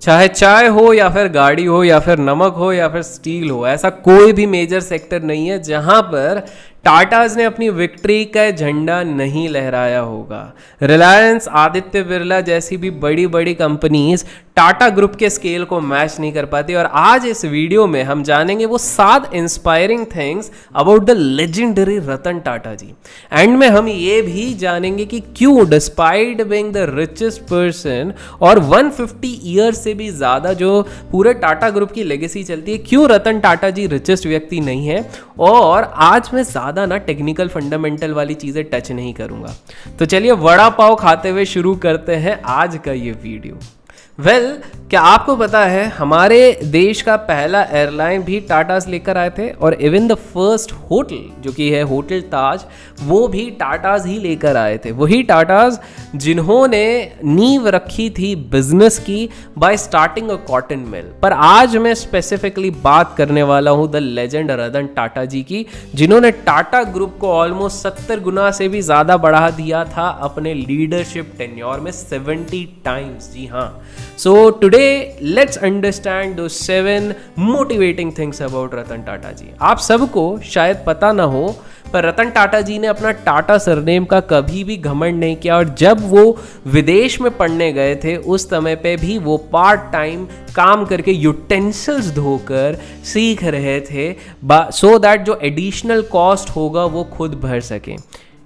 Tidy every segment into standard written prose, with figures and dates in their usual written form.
चाहे चाय हो या फिर गाड़ी हो या फिर नमक हो या फिर स्टील हो, ऐसा कोई भी मेजर सेक्टर नहीं है जहां पर टाटाज ने अपनी विक्ट्री का झंडा नहीं लहराया होगा। रिलायंस, आदित्य बिरला जैसी भी बड़ी बड़ी कंपनीज टाटा ग्रुप के स्केल को मैच नहीं कर पाती। और आज इस वीडियो में हम जानेंगे वो 7 inspiring things about the legendary Ratan Tata ji. End में हम ये भी जानेंगे कि क्यों despite being the richest person और 150 ईयर्स से भी ज्यादा जो पूरे टाटा ग्रुप की लेगेसी चलती है, क्यों रतन टाटा जी रिचेस्ट व्यक्ति नहीं है। और आज मैं ज्यादा ना टेक्निकल फंडामेंटल वाली चीजें टच नहीं करूंगा। तो चलिए वड़ा पाव खाते हुए शुरू करते हैं आज का ये वीडियो। क्या आपको पता है हमारे देश का पहला एयरलाइन भी टाटास लेकर आए थे, और इवन द फर्स्ट होटल जो कि है होटल ताज, वो भी टाटास ही लेकर आए थे। वही टाटास जिन्होंने नींव रखी थी बिजनेस की bye starting a cotton mill. पर आज मैं स्पेसिफिकली बात करने वाला हूं द लेजेंड रतन टाटा जी की, जिन्होंने टाटा ग्रुप को ऑलमोस्ट 70 गुना से भी ज्यादा बढ़ा दिया था अपने लीडरशिप टेन्योर में, 70 टाइम्स। जी हाँ। So today let's understand those 7 motivating things about रतन टाटा जी। आप सबको शायद पता ना हो, पर रतन टाटा जी ने अपना टाटा सरनेम का कभी भी घमंड नहीं किया। और जब वो विदेश में पढ़ने गए थे उस समय पे भी वो पार्ट टाइम काम करके यूटेंसिल्स धोकर सीख रहे थे, सो दैट जो एडिशनल कॉस्ट होगा वो खुद भर सकें।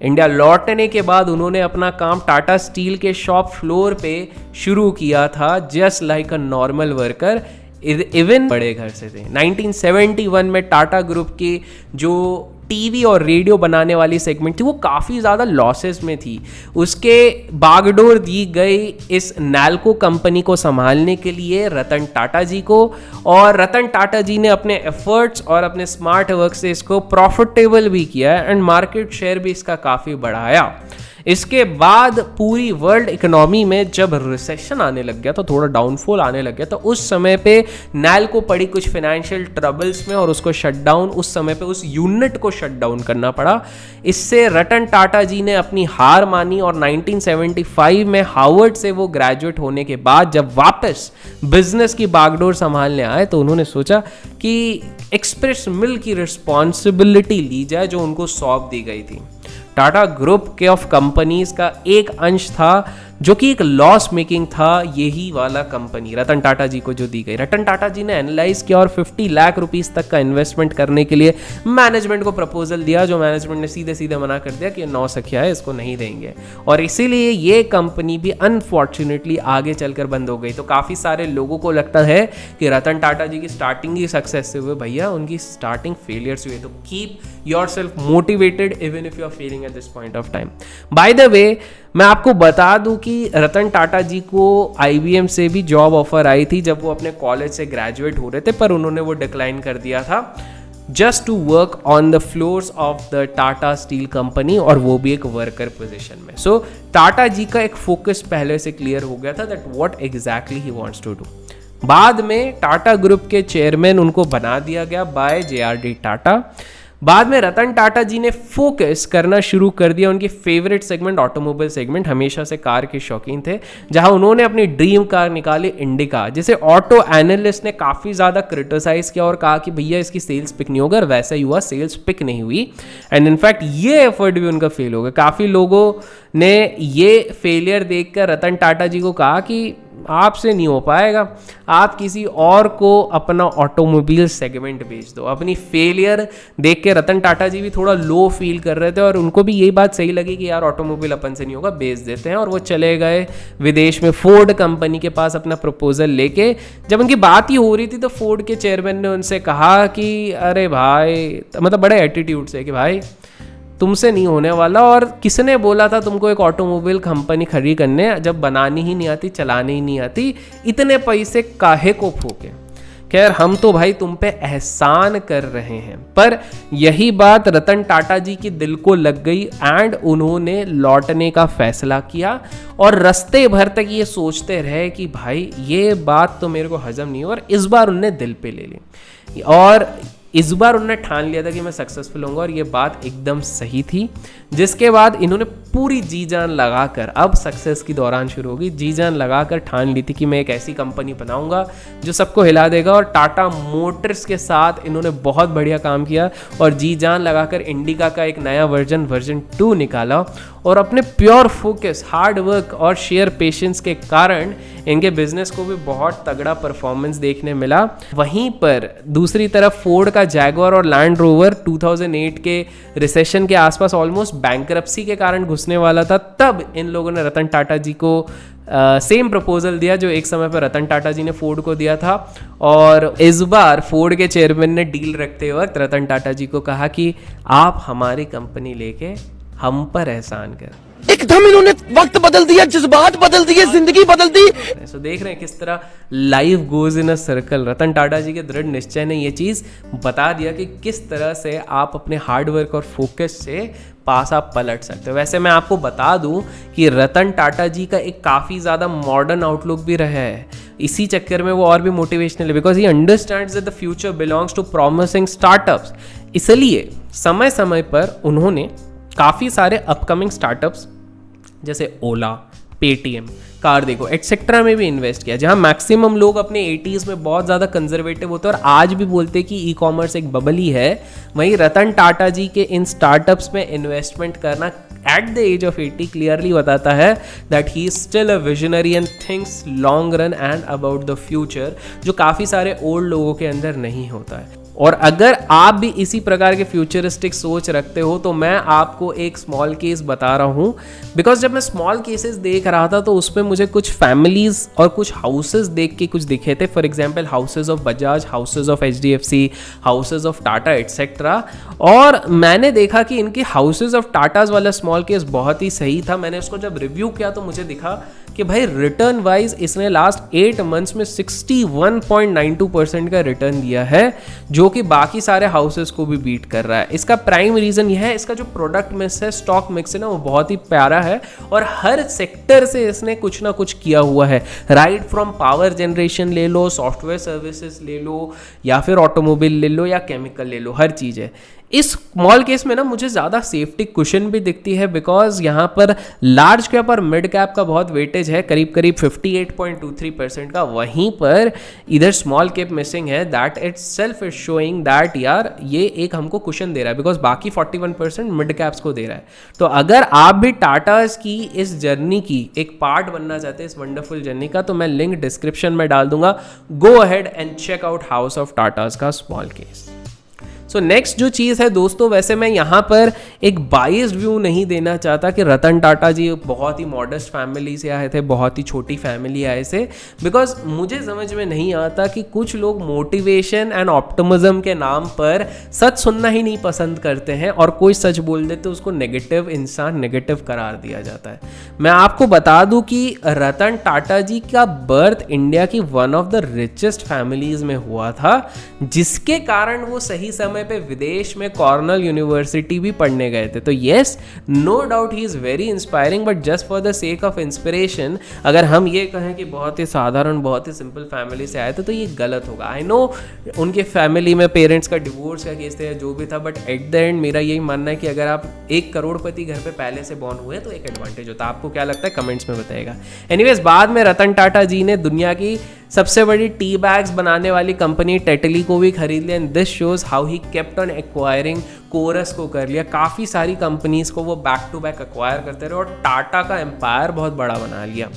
इंडिया लौटने के बाद उन्होंने अपना काम टाटा स्टील के शॉप फ्लोर पे शुरू किया था, just like a normal worker, even बड़े घर से थे। 1971 में टाटा ग्रुप की जो टीवी और रेडियो बनाने वाली सेगमेंट थी वो काफ़ी ज़्यादा लॉसेस में थी। उसके बागडोर दी गई इस नैल्को कंपनी को संभालने के लिए रतन टाटा जी को, और रतन टाटा जी ने अपने एफर्ट्स और अपने स्मार्ट वर्क से इसको प्रॉफिटेबल भी किया एंड मार्केट शेयर भी इसका काफ़ी बढ़ाया। इसके बाद पूरी वर्ल्ड इकोनॉमी में जब रिसेशन आने लग गया, तो थोड़ा डाउनफॉल आने लग गया, तो उस समय पे नैल्को पड़ी कुछ फाइनेंशियल ट्रबल्स में और उसको शट डाउन, उस समय पे उस यूनिट को शट डाउन करना पड़ा। इससे रतन टाटा जी ने अपनी हार मानी और 1975 में हार्वर्ड से वो ग्रेजुएट होने के बाद जब वापस बिजनेस की बागडोर संभालने आए तो उन्होंने सोचा कि एक्सप्रेस मिल की रिस्पॉन्सिबिलिटी ली जाए जो उनको सौंप दी गई थी। टाटा ग्रुप के ऑफ कंपनीज का एक अंश था जो कि एक लॉस मेकिंग था, यही वाला कंपनी रतन टाटा जी को जो दी गई। रतन टाटा जी ने एनालाइज किया और 50 लाख रुपीस तक का इन्वेस्टमेंट करने के लिए मैनेजमेंट को प्रपोजल दिया, जो मैनेजमेंट ने सीधे सीधे मना कर दिया कि 9 सखिया है, इसको नहीं देंगे। और इसीलिए ये कंपनी भी अनफॉर्चुनेटली आगे चलकर बंद हो गई। तो काफ़ी सारे लोगों को लगता है कि रतन टाटा जी की स्टार्टिंग ही सक्सेस से हुए, भैया उनकी स्टार्टिंग फेलियर से हुए। तो keep yourself motivated even if you are failing at this point of time. By the way, मैं आपको बता दूं कि रतन टाटा जी को IBM से भी जॉब ऑफर आई थी जब वो अपने कॉलेज से ग्रेजुएट हो रहे थे, पर उन्होंने वो डिक्लाइन कर दिया था, just to work on the floors of the Tata Steel company, और वो भी एक वर्कर पोजीशन में। सो टाटा जी का एक फोकस पहले से क्लियर हो गया था that what exactly he wants to do. बाद में टाटा ग्रुप के चेयरमैन उनको बना दिया गया बाय JRD टाटा। बाद में रतन टाटा जी ने फोकस करना शुरू कर दिया उनकी फेवरेट सेगमेंट ऑटोमोबाइल सेगमेंट, हमेशा से कार के शौकीन थे, जहां उन्होंने अपनी ड्रीम कार निकाली इंडिका, जिसे ऑटो एनालिस्ट ने काफ़ी ज़्यादा क्रिटिसाइज किया और कहा कि भैया इसकी सेल्स पिक नहीं होगा, और वैसा ही हुआ, सेल्स पिक नहीं हुई। एंड इनफैक्ट ये एफर्ट भी उनका फेल हो गया। काफ़ी लोगों ने ये फेलियर देखकर रतन टाटा जी को कहा कि आपसे नहीं हो पाएगा, आप किसी और को अपना ऑटोमोबाइल सेगमेंट बेच दो। अपनी फेलियर देख के रतन टाटा जी भी थोड़ा लो फील कर रहे थे और उनको भी यही बात सही लगी कि यार ऑटोमोबाइल अपन से नहीं होगा, बेच देते हैं। और वो चले गए विदेश में फोर्ड कंपनी के पास अपना प्रपोजल लेके। जब उनकी बात ही हो रही थी तो फोर्ड के चेयरमैन ने उनसे कहा कि अरे भाई, मतलब बड़े एटीट्यूड से, कि भाई तुमसे नहीं होने वाला, और किसने बोला था तुमको एक ऑटोमोबाइल कंपनी खड़ी करने, जब बनानी ही नहीं आती, चलानी ही नहीं आती, इतने पैसे काहे को फूके। खैर, हम तो भाई तुम पे एहसान कर रहे हैं। पर यही बात रतन टाटा जी के दिल को लग गई एंड उन्होंने लौटने का फैसला किया, और रास्ते भर तक ये सोचते रहे कि भाई ये बात तो मेरे को हजम नहीं हो, और इस बार उनने दिल पे ले ली। और इस बार उन्होंने ठान लिया था कि मैं सक्सेसफुल होऊंगा, और ये बात एकदम सही थी। जिसके बाद इन्होंने पूरी जी जान लगाकर, अब सक्सेस की दौरान शुरू होगी, जी जान लगाकर ठान ली थी कि मैं एक ऐसी कंपनी बनाऊंगा जो सबको हिला देगा। और टाटा मोटर्स के साथ इन्होंने बहुत बढ़िया काम किया और जी जान लगाकर इंडिका का एक नया वर्जन 2 निकाला। और अपने प्योर फोकस, हार्ड वर्क और शेयर पेशेंस के कारण इनके बिजनेस को भी बहुत तगड़ा परफॉर्मेंस देखने मिला। वहीं पर दूसरी तरफ फोर्ड का जैगुआर और लैंड रोवर 2008 के रिसेशन के आसपास ऑलमोस्ट बैंकरप्सी के कारण घुसने वाला था। तब इन लोगों ने रतन टाटा जी को सेम प्रपोजल दिया जो एक समय पर रतन टाटा जी ने फोर्ड को दिया था। और इस बार फोर्ड के चेयरमैन ने डील रखते वक्त रतन टाटा जी को कहा कि आप हमारी कंपनी लेके हम पर एहसान कर। एकदम इन्होंने वक्त बदल दिया, जज्बात बदल दिए, जिंदगी बदल दी। सो देख रहे हैं किस तरह life goes in a circle. Ratan Tata ji के दृढ़ निश्चय ने ये चीज़ बता दिया कि किस तरह से आप अपने हार्डवर्क और फोकस से पास आप पलट सकते हो। वैसे मैं आपको बता दूं कि रतन टाटा जी का एक काफ़ी ज़्यादा मॉडर्न आउटलुक भी रहा है। इसी चक्कर में वो और भी मोटिवेशनल है, because he understands that the future belongs to promising startups. इसलिए समय समय पर उन्होंने काफ़ी सारे अपकमिंग स्टार्टअप्स जैसे ओला, पेटीएम, कार देखो एटसेट्रा में भी इन्वेस्ट किया, जहां मैक्सिमम लोग अपने 80s में बहुत ज़्यादा कंजर्वेटिव होते हैं और आज भी बोलते हैं कि ई कॉमर्स एक बबल ही है। वहीं रतन टाटा जी के इन स्टार्टअप्स में इन्वेस्टमेंट करना at the age of 80 clearly बताता है that he is still a visionary and thinks long run and about the future, जो काफ़ी सारे ओल्ड लोगों के अंदर नहीं होता है। और अगर आप भी इसी प्रकार के फ्यूचरिस्टिक सोच रखते हो तो मैं आपको एक स्मॉल केस बता रहा हूँ। बिकॉज जब मैं स्मॉल केसेस देख रहा था तो उसमें मुझे कुछ फैमिलीज और कुछ हाउसेस देख के कुछ दिखे थे। For example houses of Bajaj, houses of HDFC, houses of Tata etcetera. और मैंने देखा कि इनके हाउसेस ऑफ टाटाज वाला स्मॉल केस बहुत ही सही था। मैंने उसको जब रिव्यू किया तो मुझे दिखा कि भाई रिटर्न वाइज इसने लास्ट 8 मंथ्स में 61.92% का रिटर्न दिया है, जो कि बाकी सारे हाउसेस को भी बीट कर रहा है। इसका प्राइम रीजन यह है, इसका जो प्रोडक्ट मिक्स है, स्टॉक मिक्स है ना, वो बहुत ही प्यारा है और हर सेक्टर से इसने कुछ ना कुछ किया हुआ है। राइट फ्रॉम पावर जनरेशन ले लो, सॉफ्टवेयर सर्विसेज ले लो, या फिर ऑटोमोबाइल ले लो, या केमिकल ले लो, हर चीज़ है। इस स्मॉल केस में ना मुझे ज़्यादा सेफ्टी कुशन भी दिखती है, बिकॉज यहाँ पर लार्ज कैप और मिड कैप का बहुत वेटेज है, करीब करीब 58.23% का। वहीं पर इधर स्मॉल कैप मिसिंग है, that it self is showing that यार ये एक हमको कुशन दे रहा है, बिकॉज बाकी 41% मिड कैप्स को दे रहा है। तो अगर आप भी टाटाज की इस जर्नी की एक पार्ट बनना चाहते हैं, इस वंडरफुल जर्नी का, तो मैं लिंक डिस्क्रिप्शन में डाल दूंगा। Go ahead and check out house of Tatas का स्मॉल केस। सो नेक्स्ट जो चीज़ है दोस्तों, वैसे मैं यहाँ पर एक बाइस्ड व्यू नहीं देना चाहता कि रतन टाटा जी बहुत ही मॉडेस्ट फैमिली से आए थे, बहुत ही छोटी फैमिली आए से, बिकॉज मुझे समझ में नहीं आता कि कुछ लोग मोटिवेशन एंड ऑप्टिमिज्म के नाम पर सच सुनना ही नहीं पसंद करते हैं और कोई सच बोल देते उसको नेगेटिव इंसान, नेगेटिव करार दिया जाता है। मैं आपको बता दूं कि रतन टाटा जी का बर्थ इंडिया की one of the richest families में हुआ था, जिसके कारण वो सही समय पे विदेश में कॉर्नल यूनिवर्सिटी भी पढ़ने गए थे। तो yes, no doubt he is very inspiring, but just for the sake of inspiration अगर हम ये कहें कि बहुत ही साधारण, बहुत ही सिंपल फैमिली से आए थे तो ये गलत होगा। आई नो उनके फैमिली में पेरेंट्स का डिवोर्स का केस था, जो भी था, बट एट द एंड मेरा यही मानना है कि अगर आप एक करोड़पति घर पे पहले से बॉर्न हुए तो एक एडवांटेज होता है। आपको क्या लगता है कमेंट्स में बताइएगा। एनीवेज, बाद में रतन टाटा जी ने दुनिया की सबसे बड़ी टी बैग्स बनाने वाली कंपनी टेटली को भी खरीद लिया, and this shows how he kept on acquiring. Corus को कर लिया, काफ़ी सारी कंपनीज को वो बैक टू बैक एक्वायर करते रहे और टाटा का एम्पायर बहुत बड़ा बना लिया।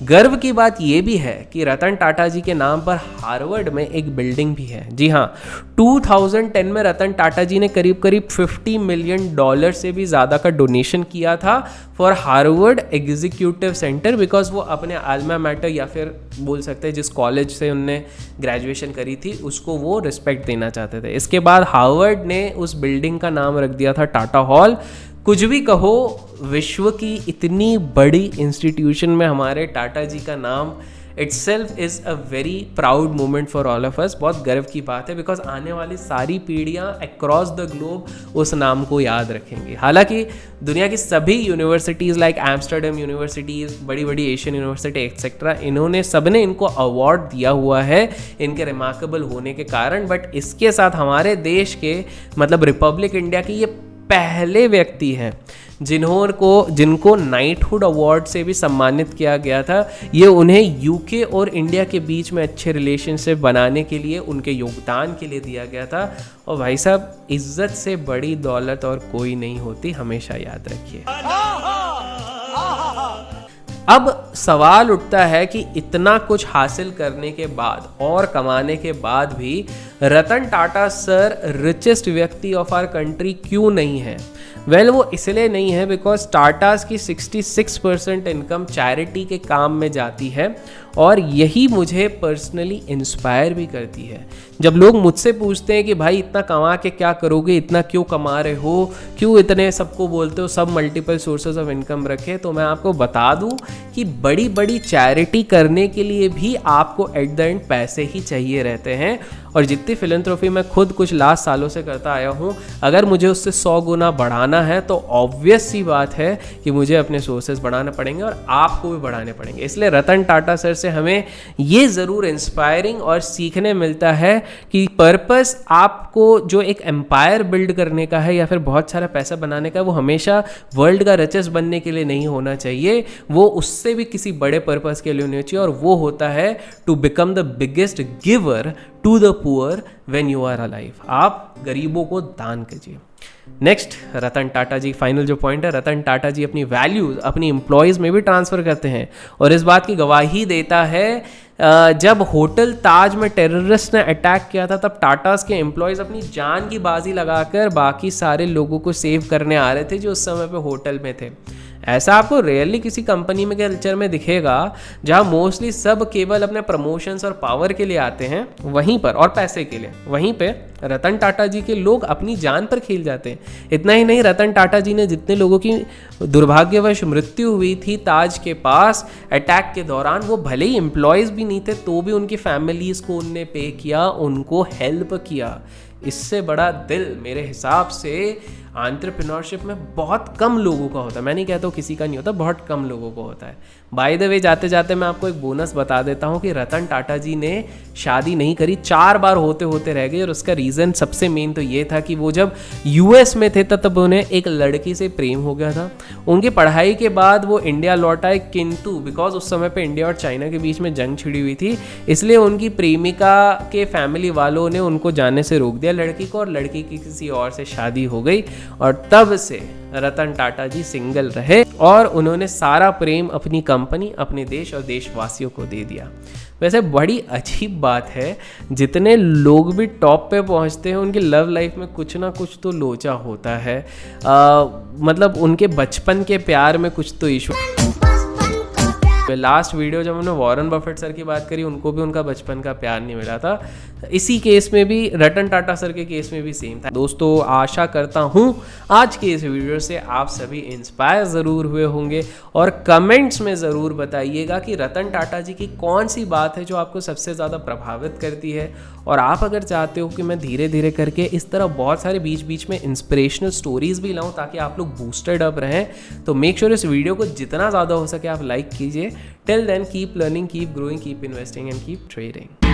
गर्व की बात यह भी है कि रतन टाटा जी के नाम पर हार्वर्ड में एक बिल्डिंग भी है। जी हाँ, 2010 में रतन टाटा जी ने करीब करीब $50 मिलियन से भी ज़्यादा का डोनेशन किया था for Harvard executive centre, because वो अपने आल्मा मैटर या फिर बोल सकते हैं जिस कॉलेज से उनने ग्रेजुएशन करी थी उसको वो रिस्पेक्ट देना चाहते थे। इसके बाद हार्वर्ड ने उस बिल्डिंग का नाम रख दिया था टाटा हॉल। कुछ भी कहो, विश्व की इतनी बड़ी इंस्टीट्यूशन में हमारे टाटा जी का नाम itself is a very proud moment for all of us। बहुत गर्व की बात है, बिकॉज आने वाली सारी पीढ़ियाँ अक्रॉस द ग्लोब उस नाम को याद रखेंगी। हालांकि दुनिया की सभी यूनिवर्सिटीज़ लाइक एम्स्टर्डम यूनिवर्सिटीज़, बड़ी बड़ी एशियन यूनिवर्सिटी एक्सेट्रा, इन्होंने सबने इनको अवार्ड दिया हुआ है इनके रिमार्केबल होने के कारण। बट इसके साथ हमारे देश के मतलब रिपब्लिक इंडिया के ये पहले व्यक्ति हैं जिनको नाइटहुड अवार्ड से भी सम्मानित किया गया था। ये उन्हें यूके और इंडिया के बीच में अच्छे रिलेशनशिप बनाने के लिए, उनके योगदान के लिए दिया गया था। और भाई साहब, इज्जत से बड़ी दौलत और कोई नहीं होती, हमेशा याद रखिए। अब सवाल उठता है कि इतना कुछ हासिल करने के बाद और कमाने के बाद भी रतन टाटा सर रिचेस्ट व्यक्ति ऑफ आवर कंट्री क्यों नहीं है? वेल, वो इसलिए नहीं है बिकॉज टाटास की 66% इनकम चैरिटी के काम में जाती है, और यही मुझे पर्सनली इंस्पायर भी करती है। जब लोग मुझसे पूछते हैं कि भाई इतना कमा के क्या करोगे, इतना क्यों कमा रहे हो, क्यों इतने सबको बोलते हो सब मल्टीपल सोर्सेज ऑफ इनकम रखे, तो मैं आपको बता दूं कि बड़ी बड़ी चैरिटी करने के लिए भी आपको एट द एंड पैसे ही चाहिए रहते हैं। और जितनी फिलैंथ्रोपी मैं खुद कुछ लास्ट सालों से करता आया हूँ, अगर मुझे उससे 100 गुना बढ़ाना है तो ऑब्वियस सी बात है कि मुझे अपने सोर्सेज बढ़ाने पड़ेंगे और आपको भी बढ़ाने पड़ेंगे। इसलिए रतन टाटा सर से हमें ये ज़रूर इंस्पायरिंग और सीखने मिलता है कि पर्पस आपको जो एक एम्पायर बिल्ड करने का है या फिर बहुत सारा पैसा बनाने का, वो हमेशा वर्ल्ड का रिचेस्ट बनने के लिए नहीं होना चाहिए, वो उससे भी किसी बड़े पर्पस के लिए होना चाहिए, और वो होता है to become the biggest giver to the poor when you are alive. आप गरीबों को दान कीजिए। नेक्स्ट, रतन टाटा जी, फाइनल जो पॉइंट है, रतन टाटा जी अपनी वैल्यूज अपनी एम्प्लॉयज़ में भी ट्रांसफ़र करते हैं, और इस बात की गवाही देता है जब होटल ताज में टेररिस्ट ने अटैक किया था, तब टाटास के एम्प्लॉयज़ अपनी जान की बाजी लगाकर बाकी सारे लोगों को सेव करने आ रहे थे जो उस समय पे होटल में थे। ऐसा आपको रेयरली किसी कंपनी में कल्चर में दिखेगा, जहां मोस्टली सब केवल अपने प्रमोशंस और पावर के लिए आते हैं, वहीं पर, और पैसे के लिए, वहीं पे रतन टाटा जी के लोग अपनी जान पर खेल जाते हैं। इतना ही नहीं, रतन टाटा जी ने जितने लोगों की दुर्भाग्यवश मृत्यु हुई थी ताज के पास अटैक के दौरान, वो भले ही एम्प्लॉयज़ भी नहीं थे तो भी उनकी फैमिलीज़ को उनने पे किया, उनको हेल्प किया। इससे बड़ा दिल मेरे हिसाब से एंटरप्रेन्योरशिप में बहुत कम लोगों का होता है। मैं नहीं कहता हूँ किसी का नहीं होता, बहुत कम लोगों को होता है। बाय द वे, जाते जाते मैं आपको एक बोनस बता देता हूँ कि रतन टाटा जी ने शादी नहीं करी, 4 बार होते होते रह गए, और उसका रीज़न सबसे मेन तो ये था कि वो जब यूएस में थे तब उन्हें एक लड़की से प्रेम हो गया था। उनकी पढ़ाई के बाद वो इंडिया लौट आए, किंतु बिकॉज उस समय पे इंडिया और चाइना के बीच में जंग छिड़ी हुई थी, इसलिए उनकी प्रेमिका के फैमिली वालों ने उनको जाने से रोक दिया लड़की को, और लड़की की किसी और से शादी हो गई, और तब से रतन टाटा जी सिंगल रहे और उन्होंने सारा प्रेम अपनी कंपनी, अपने देश और देशवासियों को दे दिया। वैसे बड़ी अजीब बात है, जितने लोग भी टॉप पे पहुंचते हैं उनकी लव लाइफ में कुछ ना कुछ तो लोचा होता है। मतलब उनके बचपन के प्यार में कुछ तो इशू। लास्ट वीडियो जब हमने वॉरेन बफेट सर की बात करी, उनको भी उनका बचपन का प्यार नहीं मिला था। इसी केस में भी रतन टाटा सर के केस में भी सेम था। दोस्तों, आशा करता हूँ आज के इस वीडियो से आप सभी इंस्पायर ज़रूर हुए होंगे, और कमेंट्स में ज़रूर बताइएगा कि रतन टाटा जी की कौन सी बात है जो आपको सबसे ज़्यादा प्रभावित करती है। और आप अगर चाहते हो कि मैं धीरे धीरे करके इस तरह बहुत सारे बीच बीच में इंस्पिरेशनल स्टोरीज भी लाऊं ताकि आप लोग बूस्टेड अप रहें, तो मेक श्योर इस वीडियो को जितना ज़्यादा हो सके आप लाइक कीजिए। Till then, keep learning, keep growing, keep investing and keep trading.